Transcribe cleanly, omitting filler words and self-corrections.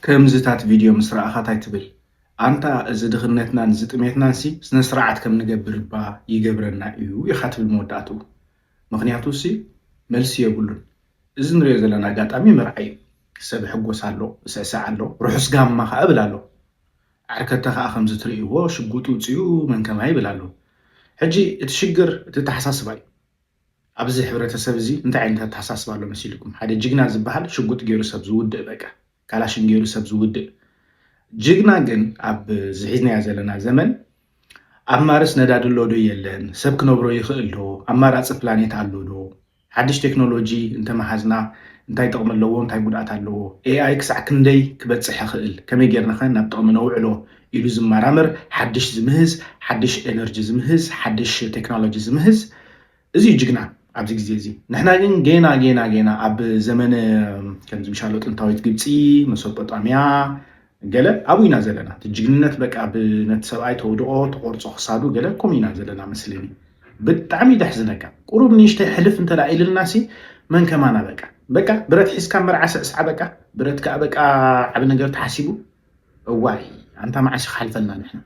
ከምዝታት ቪድዮ ምስ ረኣኻ እንታይ ትብል ኣንታ እዚ ድኽነትናን ዝጥሜትናን ሲ ስነ ስርዓት ከም ንገብርባ ይገብረና እዩ ኢኻ ትብል መወዳእትኡ ምክንያቱ ሲ መልሲ የብሉን እዚ ንሪኦ ዘለና ኣጋጣሚ መርዓ እዩ ሰብ ሕጎስ ኣሎ እስዕሳዕ ኣሎ ርሑስ ጋማ ከዓ ብል ኣሎ ዓርከተ ከዓ ከምዚ ትርእይዎ ሽጉጡ ውፅኡ መንከማ ይብል ኣሎ ሕጂ እቲ ሽግር እቲ ተሓሳስባ እዩ ኣብዚ ሕብረተሰብ እዚ እንታይ ዓይነት ኣተሓሳስባ ኣሎ መሲልኩም ሓደ ጅግና ዝበሃል ሽጉጥ ገይሩ ሰብ ዝውድእ በቃ ካላሽን ገይሩ ሰብ ዝውድእ ጅግና ግን ኣብ ዝሒዝናዮ ዘለና ዘመን ኣብ ማርስ ነዳዲ ኣሎ ዶ የለን ሰብ ክነብሮ ይኽእል ዶ ኣማራፂ ፕላኔት ኣሎ ዶ ሓድሽ ቴክኖሎጂ እንተመሓዝና እንታይ ጥቕሚ ኣለዎ እንታይ ጉድኣት ኣለዎ ኤኣይ ክሳዕ ክንደይ ክበፅሕ ይኽእል ከመይ ጌርና ኸ ናብ ጥቕሚ ነውዕሎ ኢሉ ዝመራመር ሓድሽ ዝምህዝ ሓድሽ ኤነርጂ ዝምህዝ ሓድሽ ቴክኖሎጂ ዝምህዝ እዚ ጅግና ኣብዚ ግዜ እዚ ንሕና ግን ጌና ኣብ ዘመነ ከምዚ ምሻሎ ጥንታዊት ግብፂ መሶጶጣምያ ገለ ኣብኡ ኢና ዘለና እቲ ጅግንነት በቃ ብነቲ ሰብኣይ ተወድቆ ተቆርፆ ክሳዱ ገለ ከምኡ ኢና ዘለና መስለኒ ብጣዕሚ ደሕዝነካ ቁሩብ ንእሽተይ ሕልፍ እንተዳ ኢልልና ሲ መንከማና በቃ ብረት ሒዝካ መርዓ ስዕስዓ በቃ ብረት ከዓ በቃ ዓብ ነገር ተሓሲቡ እዋይ ኣንታ መዓሲ ክሓልፈልና ንሕና